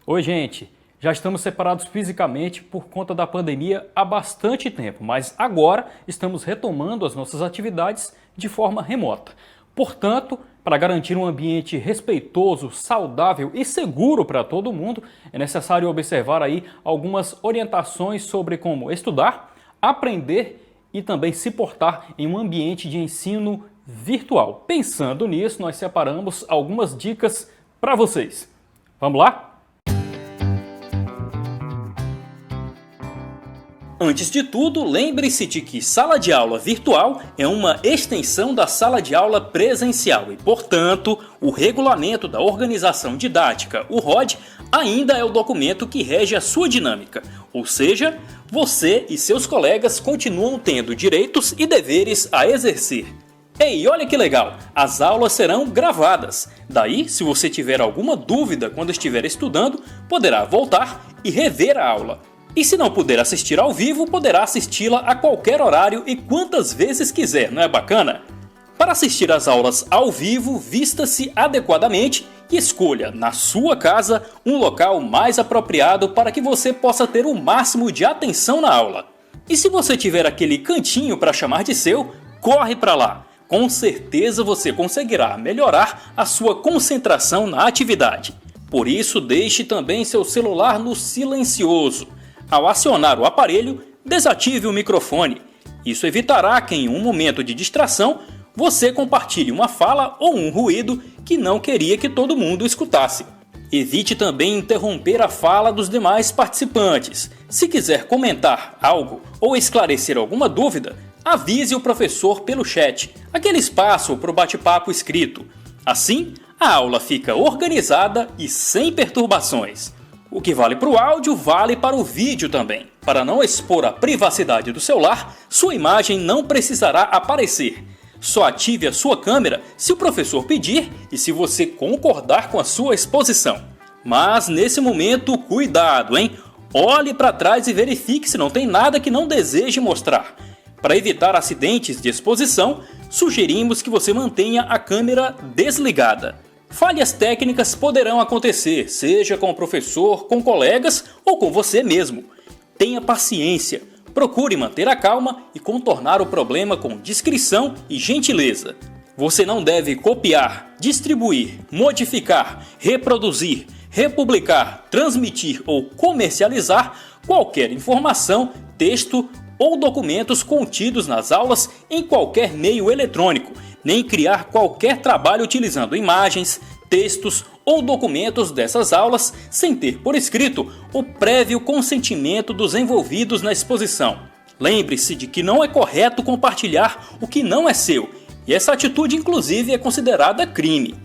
Oi, gente. Já estamos separados fisicamente por conta da pandemia há bastante tempo, mas agora estamos retomando as nossas atividades de forma remota. Portanto, para garantir um ambiente respeitoso, saudável e seguro para todo mundo, é necessário observar aí algumas orientações sobre como estudar, aprender e também se portar em um ambiente de ensino virtual. Pensando nisso, nós separamos algumas dicas para vocês. Vamos lá? Antes de tudo, lembre-se de que sala de aula virtual é uma extensão da sala de aula presencial e, portanto, o Regulamento da Organização Didática, o ROD, ainda é o documento que rege a sua dinâmica, ou seja, você e seus colegas continuam tendo direitos e deveres a exercer. Ei, olha que legal! As aulas serão gravadas. Daí, se você tiver alguma dúvida quando estiver estudando, poderá voltar e rever a aula. E se não puder assistir ao vivo, poderá assisti-la a qualquer horário e quantas vezes quiser, não é bacana? Para assistir às aulas ao vivo, vista-se adequadamente e escolha, na sua casa, um local mais apropriado para que você possa ter o máximo de atenção na aula. E se você tiver aquele cantinho para chamar de seu, corre para lá. Com certeza você conseguirá melhorar a sua concentração na atividade. Por isso, deixe também seu celular no silencioso. Ao acionar o aparelho, desative o microfone. Isso evitará que em um momento de distração, você compartilhe uma fala ou um ruído que não queria que todo mundo escutasse. Evite também interromper a fala dos demais participantes. Se quiser comentar algo ou esclarecer alguma dúvida, avise o professor pelo chat, aquele espaço para o bate-papo escrito. Assim, a aula fica organizada e sem perturbações. O que vale para o áudio, vale para o vídeo também. Para não expor a privacidade do celular, sua imagem não precisará aparecer. Só ative a sua câmera se o professor pedir e se você concordar com a sua exposição. Mas nesse momento, cuidado, hein? Olhe para trás e verifique se não tem nada que não deseje mostrar. Para evitar acidentes de exposição, sugerimos que você mantenha a câmera desligada. Falhas técnicas poderão acontecer, seja com o professor, com colegas ou com você mesmo. Tenha paciência, procure manter a calma e contornar o problema com discrição e gentileza. Você não deve copiar, distribuir, modificar, reproduzir, republicar, transmitir ou comercializar qualquer informação, texto ou documentos contidos nas aulas em qualquer meio eletrônico, nem criar qualquer trabalho utilizando imagens, textos ou documentos dessas aulas sem ter por escrito o prévio consentimento dos envolvidos na exposição. Lembre-se de que não é correto compartilhar o que não é seu, e essa atitude inclusive é considerada crime.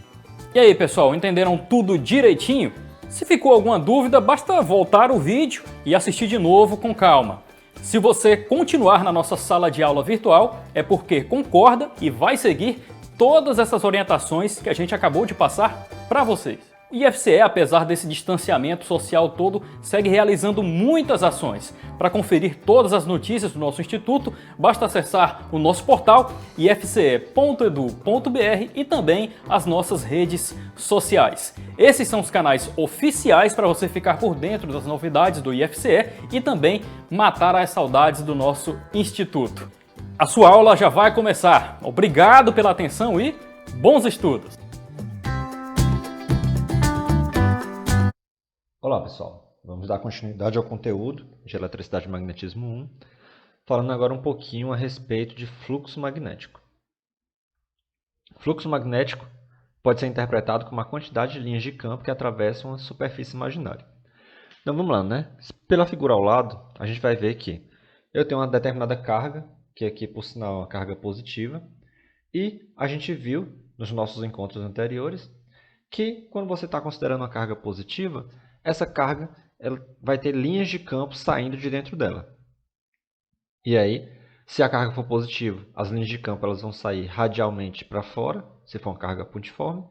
E aí, pessoal, entenderam tudo direitinho? Se ficou alguma dúvida, basta voltar o vídeo e assistir de novo com calma. Se você continuar na nossa sala de aula virtual, é porque concorda e vai seguir todas essas orientações que a gente acabou de passar para vocês. O IFCE, apesar desse distanciamento social todo, segue realizando muitas ações. Para conferir todas as notícias do nosso instituto, basta acessar o nosso portal ifce.edu.br e também as nossas redes sociais. Esses são os canais oficiais para você ficar por dentro das novidades do IFCE e também matar as saudades do nosso instituto. A sua aula já vai começar. Obrigado pela atenção e bons estudos! Olá pessoal, vamos dar continuidade ao conteúdo de Eletricidade e Magnetismo 1, falando agora um pouquinho a respeito de fluxo magnético. Fluxo magnético pode ser interpretado como a quantidade de linhas de campo que atravessam uma superfície imaginária. Então vamos lá, né? Pela figura ao lado, a gente vai ver que eu tenho uma determinada carga, que aqui por sinal é uma carga positiva, e a gente viu nos nossos encontros anteriores que quando você está considerando uma carga positiva, essa carga ela vai ter linhas de campo saindo de dentro dela. E aí, se a carga for positiva, as linhas de campo elas vão sair radialmente para fora, se for uma carga pontiforme,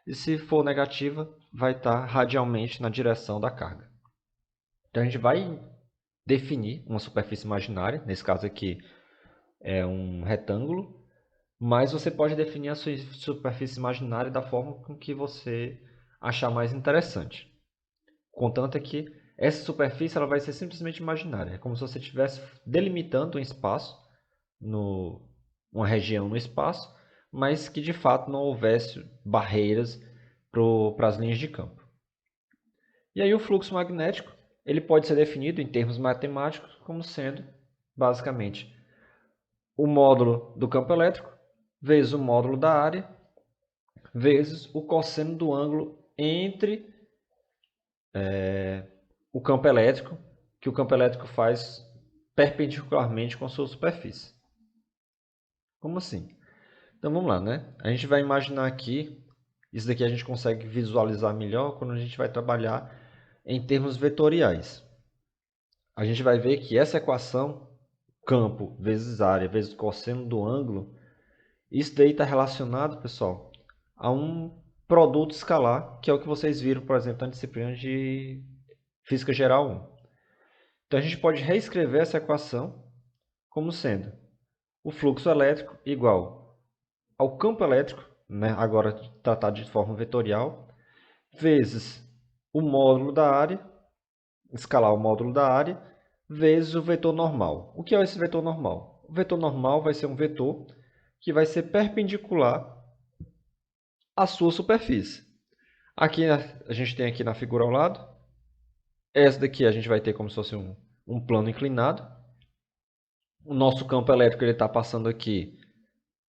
e se for negativa, vai estar radialmente na direção da carga. Então a gente vai definir uma superfície imaginária, nesse caso aqui é um retângulo, mas você pode definir a sua superfície imaginária da forma com que você achar mais interessante. Contanto é que essa superfície ela vai ser simplesmente imaginária. É como se você estivesse delimitando um espaço, uma região no espaço, mas que de fato não houvesse barreiras para as linhas de campo. E aí o fluxo magnético ele pode ser definido em termos matemáticos como sendo, basicamente, o módulo do campo elétrico vezes o módulo da área vezes o cosseno do ângulo entre o campo elétrico, que o campo elétrico faz perpendicularmente com a sua superfície. Como assim? Então vamos lá, né? A gente vai imaginar aqui, isso daqui a gente consegue visualizar melhor quando a gente vai trabalhar em termos vetoriais. A gente vai ver que essa equação, campo vezes área vezes cosseno do ângulo, isso daí está relacionado, pessoal, a um produto escalar, que é o que vocês viram, por exemplo, na disciplina de Física Geral 1. Então a gente pode reescrever essa equação como sendo o fluxo elétrico igual ao campo elétrico, né, agora tratado de forma vetorial, vezes o módulo da área, escalar o módulo da área, vezes o vetor normal. O que é esse vetor normal? O vetor normal vai ser um vetor que vai ser perpendicular à sua superfície. Aqui a gente tem aqui na figura ao lado, essa daqui a gente vai ter como se fosse um plano inclinado. O nosso campo elétrico está passando aqui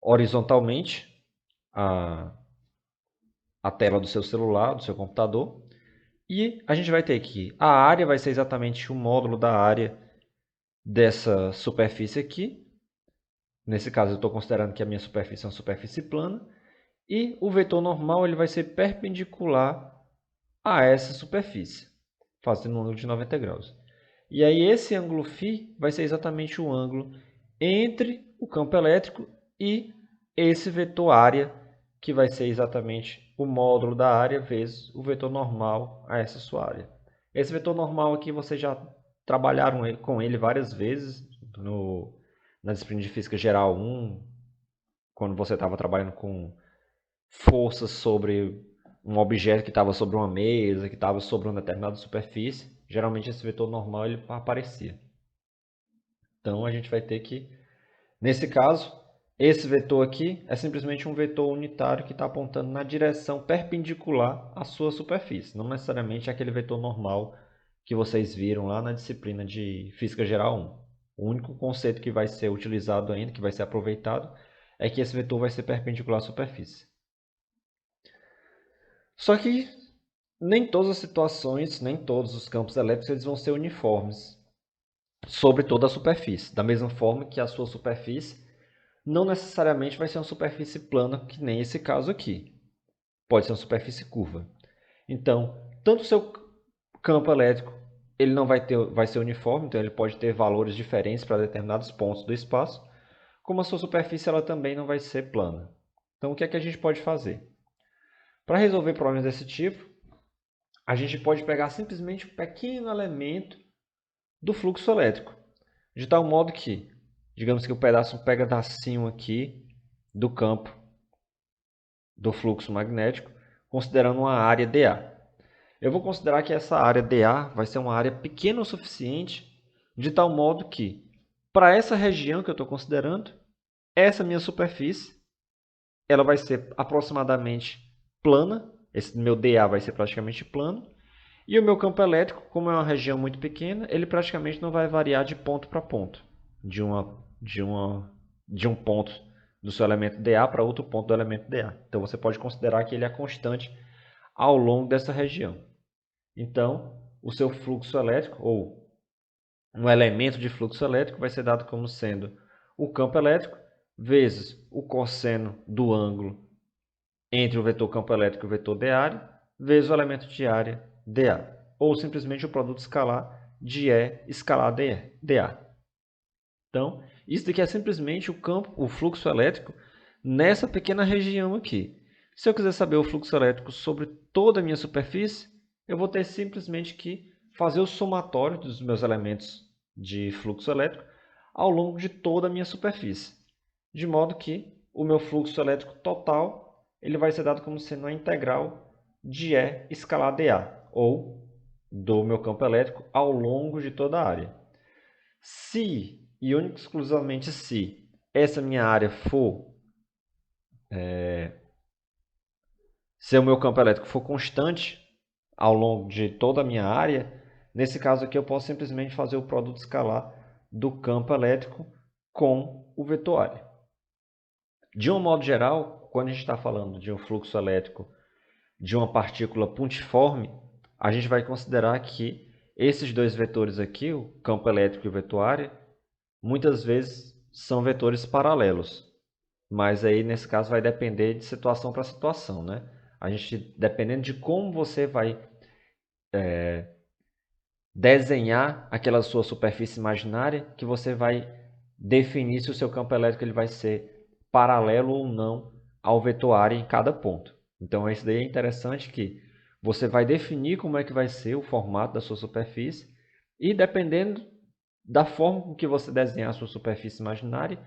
horizontalmente a tela do seu celular, do seu computador. E a gente vai ter aqui, a área vai ser exatamente o módulo da área dessa superfície aqui. Nesse caso eu estou considerando que a minha superfície é uma superfície plana. E o vetor normal ele vai ser perpendicular a essa superfície, fazendo um ângulo de 90 graus. E aí esse ângulo φ vai ser exatamente o ângulo entre o campo elétrico e esse vetor área, que vai ser exatamente o módulo da área vezes o vetor normal a essa sua área. Esse vetor normal aqui vocês já trabalharam com ele várias vezes na disciplina de Física Geral 1, quando você estava trabalhando com forças sobre um objeto que estava sobre uma mesa, que estava sobre uma determinada superfície. Geralmente esse vetor normal ele aparecia. Então a gente vai ter que, nesse caso, esse vetor aqui é simplesmente um vetor unitário que está apontando na direção perpendicular à sua superfície, não necessariamente aquele vetor normal que vocês viram lá na disciplina de Física Geral 1. O único conceito que vai ser utilizado ainda, que vai ser aproveitado, é que esse vetor vai ser perpendicular à superfície. Só que nem todas as situações, nem todos os campos elétricos eles vão ser uniformes sobre toda a superfície. Da mesma forma que a sua superfície não necessariamente vai ser uma superfície plana, que nem esse caso aqui. Pode ser uma superfície curva. Então, tanto o seu campo elétrico ele não vai ser uniforme, então ele pode ter valores diferentes para determinados pontos do espaço, como a sua superfície ela também não vai ser plana. Então, o que é que a gente pode fazer? Para resolver problemas desse tipo, a gente pode pegar simplesmente um pequeno elemento do fluxo elétrico, de tal modo que, digamos que um pedacinho aqui do campo do fluxo magnético, considerando uma área dA. Eu vou considerar que essa área dA vai ser uma área pequena o suficiente, de tal modo que, para essa região que eu estou considerando, essa minha superfície ela vai ser aproximadamente plana, esse meu dA vai ser praticamente plano, e o meu campo elétrico, como é uma região muito pequena, ele praticamente não vai variar de ponto para ponto, de um ponto do seu elemento dA para outro ponto do elemento dA. Então você pode considerar que ele é constante ao longo dessa região. Então, o seu fluxo elétrico, ou um elemento de fluxo elétrico, vai ser dado como sendo o campo elétrico vezes o cosseno do ângulo entre o vetor campo elétrico e o vetor de área, vezes o elemento de área dA, ou simplesmente o produto escalar de E escalar dA. Então, isso daqui é simplesmente o fluxo elétrico nessa pequena região aqui. Se eu quiser saber o fluxo elétrico sobre toda a minha superfície, eu vou ter simplesmente que fazer o somatório dos meus elementos de fluxo elétrico ao longo de toda a minha superfície, de modo que o meu fluxo elétrico total ele vai ser dado como sendo a integral de E escalar dA, ou do meu campo elétrico ao longo de toda a área. Se, e única e exclusivamente se, essa minha área for, se o meu campo elétrico for constante ao longo de toda a minha área, nesse caso aqui eu posso simplesmente fazer o produto escalar do campo elétrico com o vetor área. De um modo geral, quando a gente está falando de um fluxo elétrico de uma partícula pontiforme, a gente vai considerar que esses dois vetores aqui, o campo elétrico e o vetor área, muitas vezes são vetores paralelos. Mas aí, nesse caso, vai depender de situação para situação, né? A gente, dependendo de como você vai desenhar aquela sua superfície imaginária, que você vai definir se o seu campo elétrico ele vai ser paralelo ou não ao vetor área em cada ponto. Então, isso daí é interessante que você vai definir como é que vai ser o formato da sua superfície e, dependendo da forma com que você desenhar a sua superfície imaginária,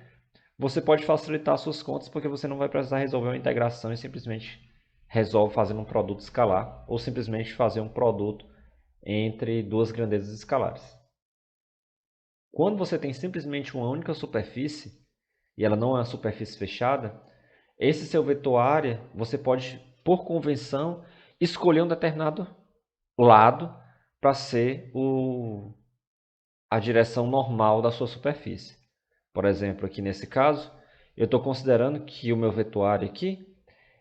você pode facilitar as suas contas porque você não vai precisar resolver uma integração e simplesmente resolve fazendo um produto escalar ou simplesmente fazer um produto entre duas grandezas escalares. Quando você tem simplesmente uma única superfície e ela não é uma superfície fechada, esse seu vetor área você pode, por convenção, escolher um determinado lado para ser a direção normal da sua superfície. Por exemplo, aqui nesse caso, eu estou considerando que o meu vetor área aqui,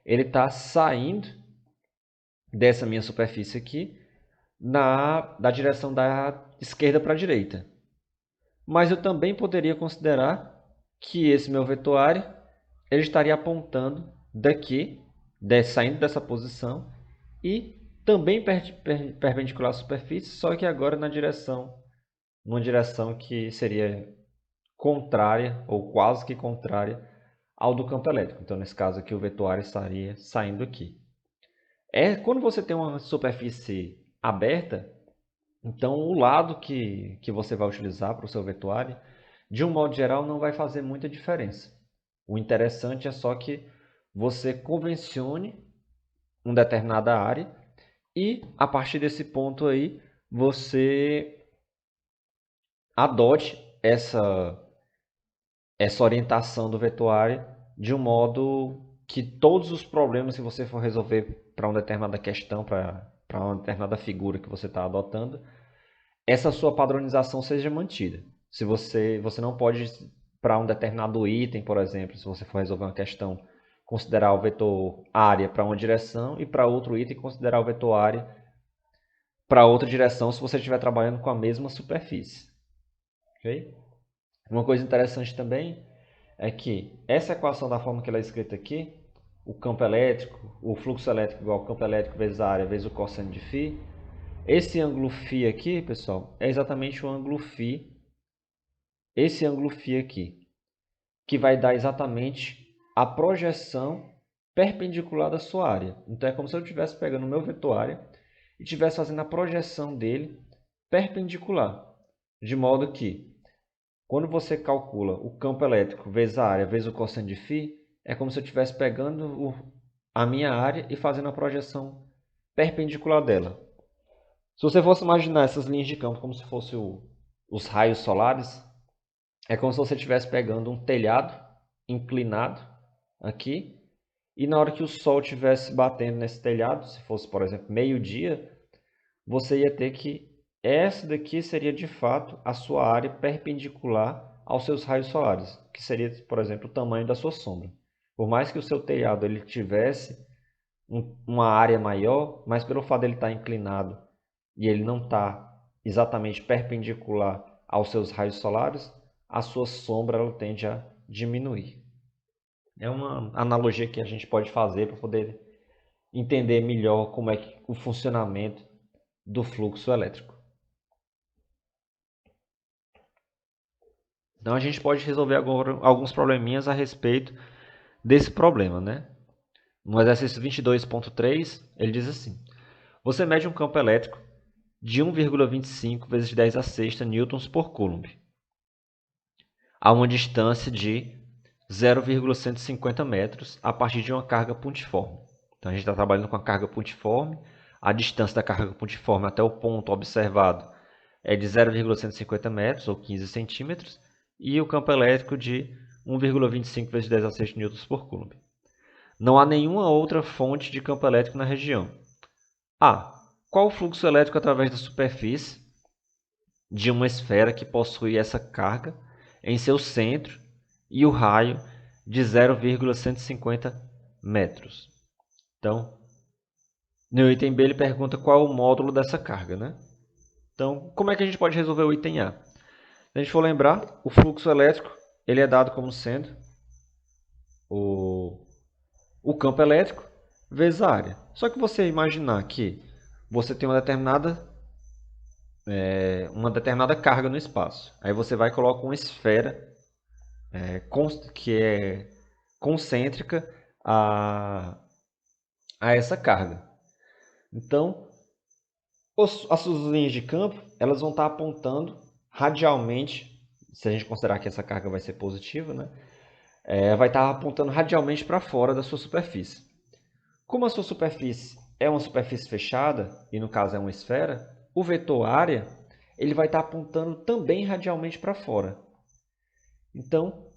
ele está saindo dessa minha superfície aqui da direção da esquerda para a direita. Mas eu também poderia considerar que esse meu vetor área ele estaria apontando daqui, saindo dessa posição e também perpendicular à superfície, só que agora numa direção que seria contrária ou quase que contrária ao do campo elétrico. Então, nesse caso aqui, o vetor área estaria saindo aqui. Quando você tem uma superfície aberta, então o lado que você vai utilizar para o seu vetor área, de um modo geral, não vai fazer muita diferença. O interessante é só que você convencione uma determinada área e, a partir desse ponto aí, você adote essa orientação do vetor área de um modo que todos os problemas que você for resolver para uma determinada questão, para uma determinada figura que você está adotando, essa sua padronização seja mantida. Se você não pode, para um determinado item, por exemplo, se você for resolver uma questão, considerar o vetor área para uma direção e para outro item considerar o vetor área para outra direção se você estiver trabalhando com a mesma superfície. Okay? Uma coisa interessante também é que essa equação da forma que ela é escrita aqui, o campo elétrico, o fluxo elétrico igual ao campo elétrico vezes a área vezes o cosseno de φ, esse ângulo φ aqui, pessoal, é exatamente o ângulo φ, esse ângulo φ aqui, que vai dar exatamente a projeção perpendicular da sua área. Então é como se eu estivesse pegando o meu vetor área e estivesse fazendo a projeção dele perpendicular, de modo que quando você calcula o campo elétrico vezes a área vezes o cosseno de φ, é como se eu estivesse pegando a minha área e fazendo a projeção perpendicular dela. Se você fosse imaginar essas linhas de campo como se fossem os raios solares, é como se você estivesse pegando um telhado inclinado aqui, e na hora que o sol estivesse batendo nesse telhado, se fosse, por exemplo, meio-dia, você ia ter que essa daqui seria de fato a sua área perpendicular aos seus raios solares, que seria, por exemplo, o tamanho da sua sombra. Por mais que o seu telhado ele tivesse uma área maior, mas pelo fato dele estar inclinado e ele não está exatamente perpendicular aos seus raios solares, a sua sombra ela tende a diminuir. É uma analogia que a gente pode fazer para poder entender melhor como é o funcionamento do fluxo elétrico. Então a gente pode resolver agora alguns probleminhas a respeito desse problema, né? No exercício 22.3, ele diz assim: você mede um campo elétrico de 1,25 vezes 10 a sexta newtons por coulomb a uma distância de 0,150 metros a partir de uma carga pontiforme. Então a gente está trabalhando com a carga pontiforme a distância da carga pontiforme até o ponto observado é de 0,150 metros, ou 15 centímetros, e o campo elétrico de 1,25 vezes 10 a 6 newtons por coulomb. Não há nenhuma outra fonte de campo elétrico na região. A. Qual o fluxo elétrico através da superfície de uma esfera que possui essa carga em seu centro e o raio de 0,150 metros? Então, no item B ele pergunta qual é o módulo dessa carga, né? Então, como é que a gente pode resolver o item A? Se a gente for lembrar, o fluxo elétrico ele é dado como sendo o campo elétrico vezes a área. Só que você imaginar que você tem uma determinada carga no espaço. Aí você vai e coloca uma esfera que é concêntrica a essa carga. Então, as suas linhas de campo elas vão estar apontando radialmente, se a gente considerar que essa carga vai ser positiva, né? Vai estar apontando radialmente para fora da sua superfície. Como a sua superfície é uma superfície fechada, e no caso é uma esfera, o vetor área ele vai estar apontando também radialmente para fora. Então,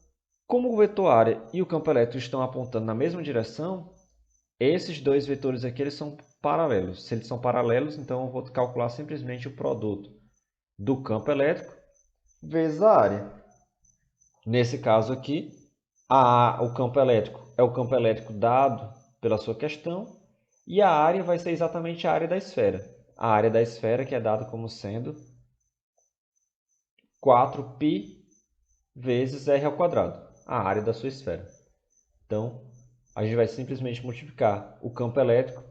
como o vetor área e o campo elétrico estão apontando na mesma direção, esses dois vetores aqui eles são paralelos. Se eles são paralelos, então eu vou calcular simplesmente o produto do campo elétrico vezes a área. Nesse caso aqui, o campo elétrico é o campo elétrico dado pela sua questão e a área vai ser exatamente a área da esfera. A área da esfera que é dada como sendo 4π vezes r ao quadrado, a área da sua esfera. Então, a gente vai simplesmente multiplicar o campo elétrico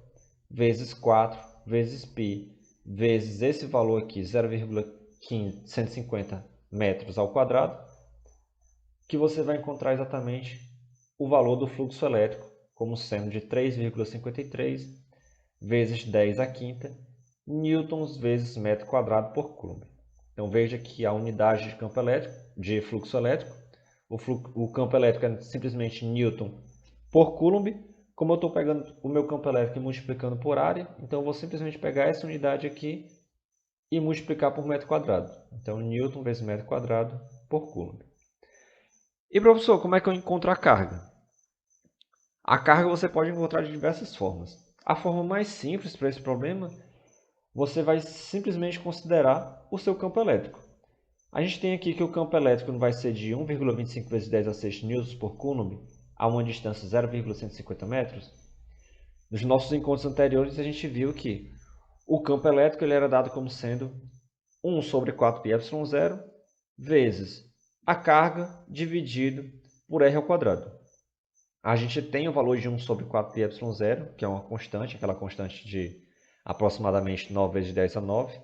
vezes 4 vezes π vezes esse valor aqui, 0,150 metros ao quadrado, que você vai encontrar exatamente o valor do fluxo elétrico como sendo de 3,53 vezes 10 a quinta newtons vezes metro quadrado por coulomb. Então veja que a unidade de campo elétrico, de fluxo elétrico, o campo elétrico é simplesmente newton por coulomb. Como eu estou pegando o meu campo elétrico e multiplicando por área, então eu vou simplesmente pegar essa unidade aqui e multiplicar por metro quadrado. Então newton vezes metro quadrado por coulomb. E professor, como é que eu encontro a carga? A carga você pode encontrar de diversas formas. A forma mais simples para esse problema, você vai simplesmente considerar o seu campo elétrico. A gente tem aqui que o campo elétrico vai ser de 1,25 vezes 10 a 6 newtons por coulomb a uma distância de 0,150 metros. Nos nossos encontros anteriores, a gente viu que o campo elétrico ele era dado como sendo 1 sobre 4πε0 vezes a carga dividido por r ao quadrado. A gente tem o valor de 1 sobre 4πε0, que é uma constante, aquela constante de aproximadamente 9 vezes 10 a 9.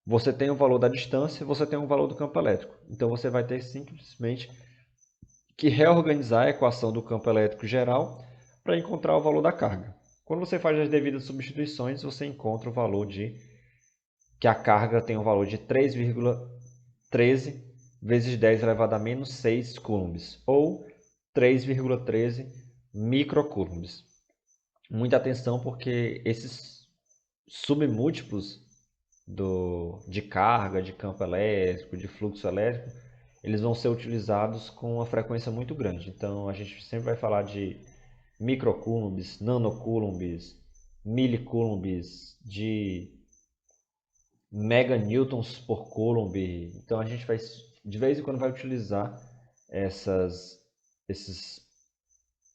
Você tem o valor da distância, você tem o valor do campo elétrico. Então você vai ter simplesmente que reorganizar a equação do campo elétrico geral para encontrar o valor da carga. Quando você faz as devidas substituições, você encontra o valor que a carga tem o valor de 3,13 vezes 10 elevado a menos 6 coulombs, ou 3,13 microcoulombs. Muita atenção porque esses submúltiplos de carga, de campo elétrico, de fluxo elétrico, eles vão ser utilizados com uma frequência muito grande. Então, a gente sempre vai falar de microcoulombs, nanocoulombs, milicoulombs, de meganewtons por coulomb. Então, a gente vai, de vez em quando, vai utilizar essas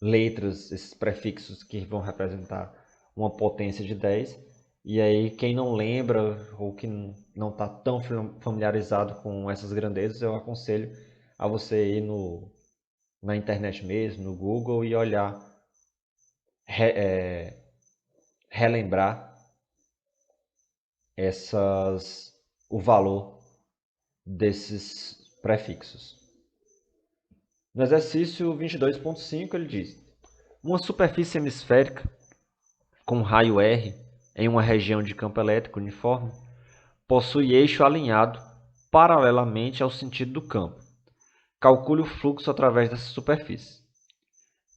letras, esses prefixos que vão representar uma potência de 10. E aí, quem não lembra ou que não está tão familiarizado com essas grandezas, eu aconselho a você ir na internet mesmo, no Google, e olhar, relembrar o valor desses prefixos. No exercício 22.5 ele diz: uma superfície hemisférica com raio R em uma região de campo elétrico uniforme possui eixo alinhado paralelamente ao sentido do campo. Calcule o fluxo através dessa superfície.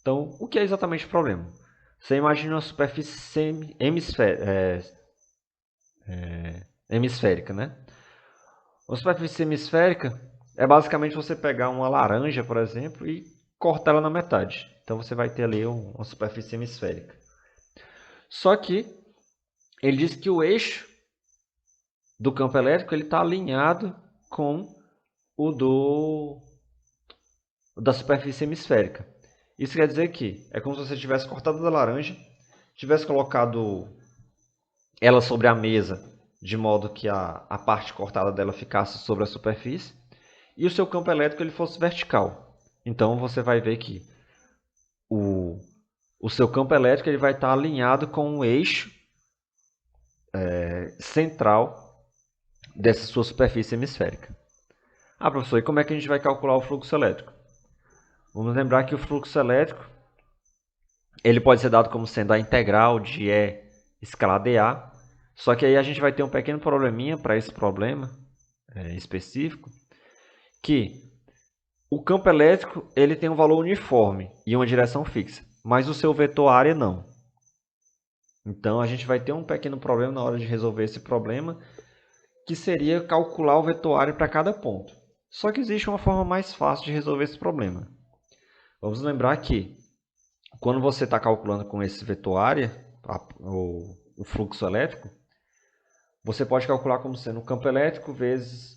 Então, o que é exatamente o problema? Você imagina uma superfície hemisférica, né? Uma superfície hemisférica é basicamente você pegar uma laranja, por exemplo, e cortar ela na metade. Então você vai ter ali uma superfície hemisférica. Só que ele diz que o eixo do campo elétrico ele está alinhado com o da superfície hemisférica. Isso quer dizer que é como se você tivesse cortado a laranja, tivesse colocado ela sobre a mesa, de modo que a parte cortada dela ficasse sobre a superfície, e o seu campo elétrico ele fosse vertical. Então você vai ver que o, o seu campo elétrico ele vai estar alinhado com o eixo central dessa sua superfície hemisférica. Ah, professor, e como é que a gente vai calcular o fluxo elétrico? Vamos lembrar que o fluxo elétrico ele pode ser dado como sendo a integral de E escalada dA, só que aí a gente vai ter um pequeno probleminha para esse problema específico, que o campo elétrico ele tem um valor uniforme e uma direção fixa, mas o seu vetor área não. Então a gente vai ter um pequeno problema na hora de resolver esse problema, que seria calcular o vetor área para cada ponto. Só que existe uma forma mais fácil de resolver esse problema. Vamos lembrar que quando você está calculando com esse vetor área, o fluxo elétrico, você pode calcular como sendo o campo elétrico vezes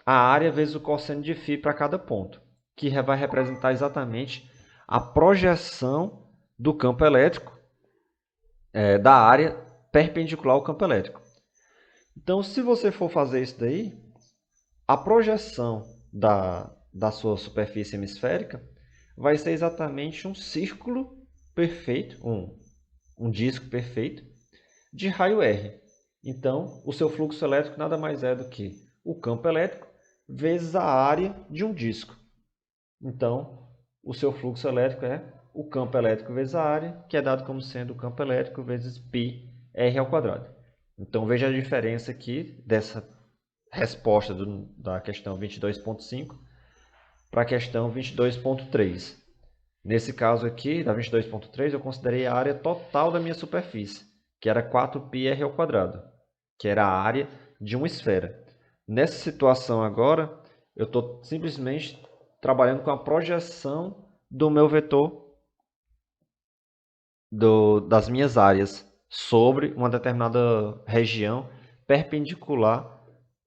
a área vezes o cosseno de φ para cada ponto, que vai representar exatamente a projeção do campo elétrico da área perpendicular ao campo elétrico. Então, se você for fazer isso daí, a projeção da sua superfície hemisférica vai ser exatamente um círculo perfeito, um disco perfeito de raio R. Então, o seu fluxo elétrico nada mais é do que o campo elétrico vezes a área de um disco. Então, o seu fluxo elétrico é o campo elétrico vezes a área, que é dado como sendo o campo elétrico vezes πr ao quadrado. Então, veja a diferença aqui dessa resposta da questão 22.5 para a questão 22.3. Nesse caso aqui, da 22.3, eu considerei a área total da minha superfície, que era 4πr ao quadrado, que era a área de uma esfera. Nessa situação agora, eu estou simplesmente trabalhando com a projeção do meu vetor das minhas áreas sobre uma determinada região perpendicular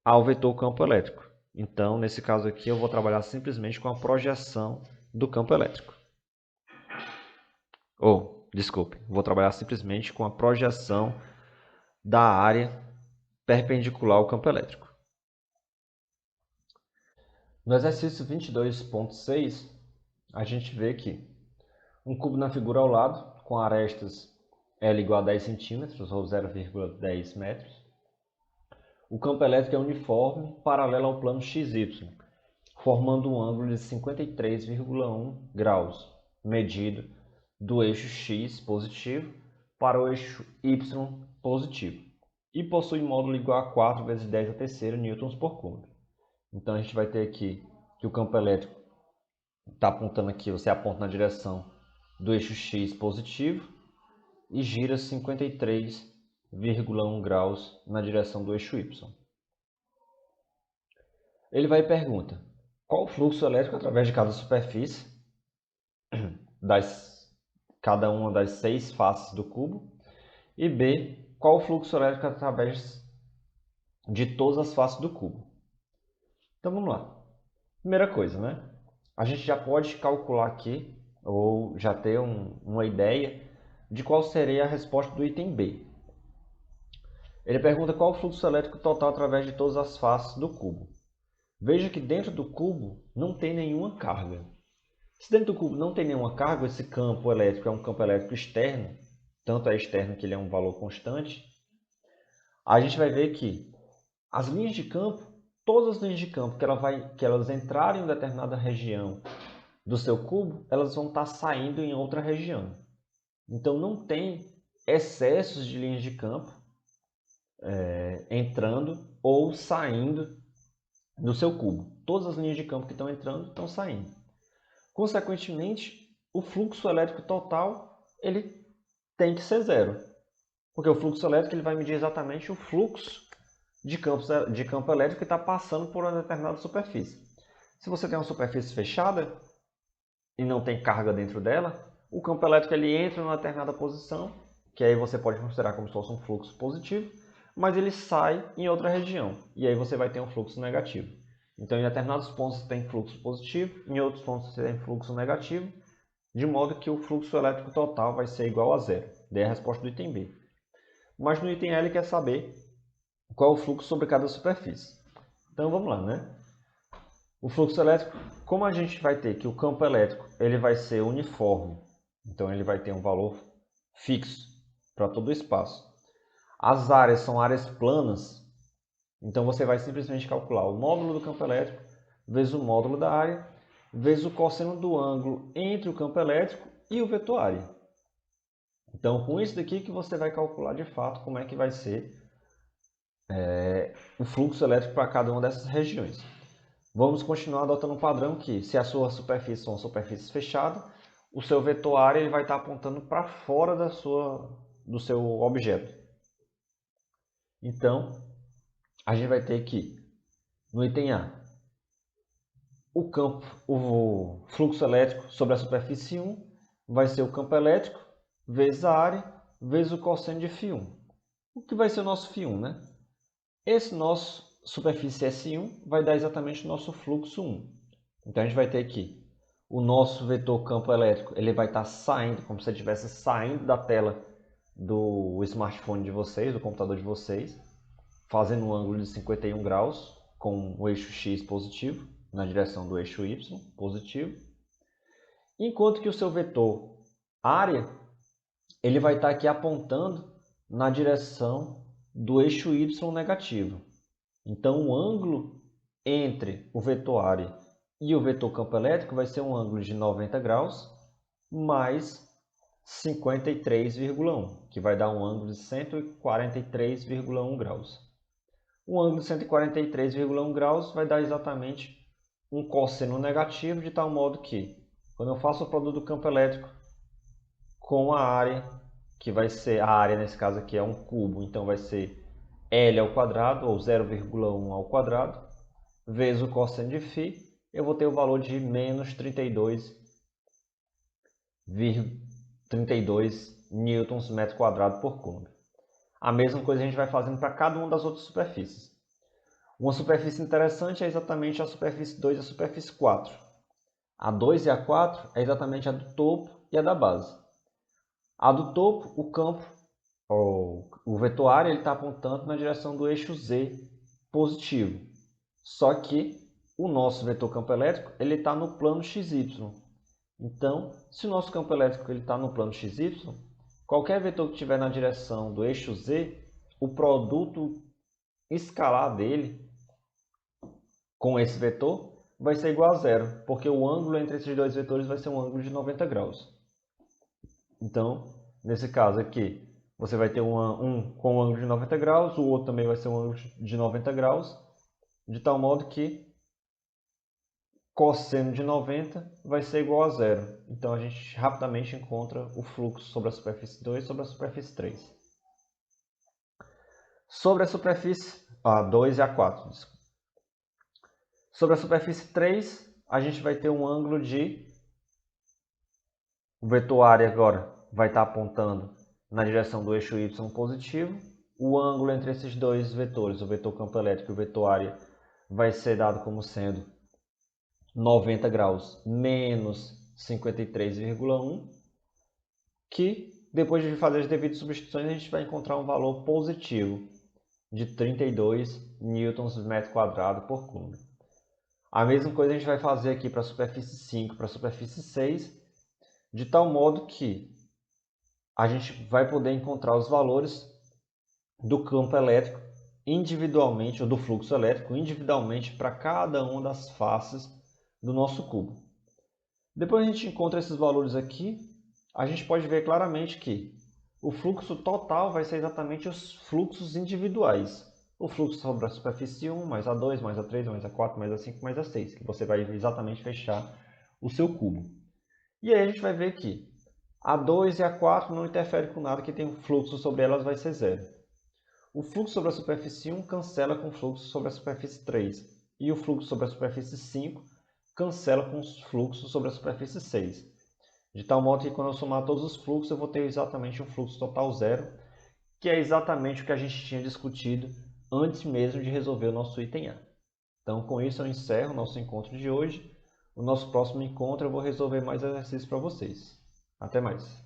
ao vetor campo elétrico. Então, nesse caso aqui, eu vou trabalhar simplesmente com a projeção do campo elétrico. Desculpe, vou trabalhar simplesmente com a projeção da área perpendicular ao campo elétrico. No exercício 22.6, a gente vê que um cubo na figura ao lado, com arestas L igual a 10 cm ou 0,10 metros. O campo elétrico é uniforme, paralelo ao plano XY, formando um ângulo de 53,1 graus, medido do eixo X positivo para o eixo Y positivo, e possui módulo igual a 4 vezes 10 a terceira newtons por cômetro. Então a gente vai ter aqui que o campo elétrico está apontando aqui, você aponta na direção do eixo X positivo e gira 53,1 graus na direção do eixo Y. Ele vai e pergunta, qual o fluxo elétrico através de cada superfície, cada uma das 6 faces do cubo, e B, qual o fluxo elétrico através de todas as faces do cubo. Então vamos lá. Primeira coisa, né? A gente já pode calcular aqui, ou já ter uma ideia de qual seria a resposta do item B. Ele pergunta qual o fluxo elétrico total através de todas as faces do cubo. Veja que dentro do cubo não tem nenhuma carga. Se dentro do cubo não tem nenhuma carga, esse campo elétrico é um campo elétrico externo, tanto é externo que ele é um valor constante, a gente vai ver que as linhas de campo, todas as linhas de campo que elas entrarem em determinada região do seu cubo, elas vão estar saindo em outra região. Então não tem excessos de linhas de campo entrando ou saindo do seu cubo. Todas as linhas de campo que estão entrando estão saindo. Consequentemente, o fluxo elétrico total ele tem que ser zero. Porque o fluxo elétrico ele vai medir exatamente o fluxo de campo elétrico que está passando por uma determinada superfície. Se você tem uma superfície fechada e não tem carga dentro dela, o campo elétrico ele entra em uma determinada posição, que aí você pode considerar como se fosse um fluxo positivo, mas ele sai em outra região, e aí você vai ter um fluxo negativo. Então, em determinados pontos você tem fluxo positivo, em outros pontos você tem fluxo negativo, de modo que o fluxo elétrico total vai ser igual a zero. Daí a resposta do item B. Mas no item A ele quer saber qual é o fluxo sobre cada superfície. Então vamos lá, né? O fluxo elétrico, como a gente vai ter que o campo elétrico ele vai ser uniforme, então ele vai ter um valor fixo para todo o espaço. As áreas são áreas planas, então você vai simplesmente calcular o módulo do campo elétrico vezes o módulo da área, vezes o cosseno do ângulo entre o campo elétrico e o vetor área. Então, com isso daqui que você vai calcular de fato como é que vai ser o fluxo elétrico para cada uma dessas regiões. Vamos continuar adotando um padrão que, se a sua superfície for uma superfície fechada, o seu vetor área ele vai estar apontando para fora do seu objeto. Então, a gente vai ter que, no item A, o fluxo elétrico sobre a superfície 1 vai ser o campo elétrico vezes a área vezes o cosseno de φ1. O que vai ser o nosso φ1, né? Esse nosso superfície S1 vai dar exatamente o nosso fluxo 1. Então a gente vai ter aqui o nosso vetor campo elétrico, ele vai estar saindo, como se ele estivesse saindo da tela do smartphone de vocês, do computador de vocês, fazendo um ângulo de 51 graus com o eixo X positivo, na direção do eixo Y positivo. Enquanto que o seu vetor área, ele vai estar aqui apontando na direção do eixo Y negativo. Então, o ângulo entre o vetor área e o vetor campo elétrico vai ser um ângulo de 90 graus mais 53,1, que vai dar um ângulo de 143,1 graus. O ângulo de 143,1 graus vai dar exatamente um cosseno negativo, de tal modo que, quando eu faço o produto do campo elétrico com a área, que vai ser, a área nesse caso aqui é um cubo, então vai ser L ao quadrado, ou 0,1 ao quadrado, vezes o cosseno de φ, eu vou ter o valor de menos 32 newtons metro quadrado por cômodo. A mesma coisa a gente vai fazendo para cada uma das outras superfícies. Uma superfície interessante é exatamente a superfície 2 e a superfície 4. A 2 e a 4 é exatamente a do topo e a da base. A do topo, o vetor área está apontando na direção do eixo Z positivo. Só que o nosso vetor campo elétrico está no plano XY. Então, se o nosso campo elétrico está no plano XY, qualquer vetor que estiver na direção do eixo Z, o produto escalar dele com esse vetor vai ser igual a zero, porque o ângulo entre esses dois vetores vai ser um ângulo de 90 graus. Então, nesse caso aqui, você vai ter um com um ângulo de 90 graus, o outro também vai ser um ângulo de 90 graus, de tal modo que cosseno de 90 vai ser igual a zero. Então a gente rapidamente encontra o fluxo sobre a superfície 2 e sobre a superfície 3. Sobre a superfície 2 e a 4. Desculpa. Sobre a superfície 3, a gente vai ter um ângulo de... O vetor área agora vai estar apontando na direção do eixo Y positivo. O ângulo entre esses dois vetores, o vetor campo elétrico e o vetor área, vai ser dado como sendo 90 graus menos 53,1, que depois de fazer as devidas substituições a gente vai encontrar um valor positivo de 32 newtons metro quadrado por cômodo. A mesma coisa a gente vai fazer aqui para a superfície 5, para a superfície 6, de tal modo que a gente vai poder encontrar os valores do campo elétrico individualmente, ou do fluxo elétrico individualmente para cada uma das faces do nosso cubo. Depois a gente encontra esses valores aqui, a gente pode ver claramente que o fluxo total vai ser exatamente os fluxos individuais. O fluxo sobre a superfície 1, mais a 2, mais a 3, mais a 4, mais a 5, mais a 6, que você vai exatamente fechar o seu cubo. E aí a gente vai ver que A 2 e a 4 não interferem com nada, que tem um fluxo sobre elas vai ser zero. O fluxo sobre a superfície 1 cancela com o fluxo sobre a superfície 3. E o fluxo sobre a superfície 5 cancela com os fluxos sobre a superfície 6. De tal modo que quando eu somar todos os fluxos, eu vou ter exatamente um fluxo total zero, que é exatamente o que a gente tinha discutido antes mesmo de resolver o nosso item A. Então, com isso eu encerro o nosso encontro de hoje. No nosso próximo encontro eu vou resolver mais exercícios para vocês. Até mais!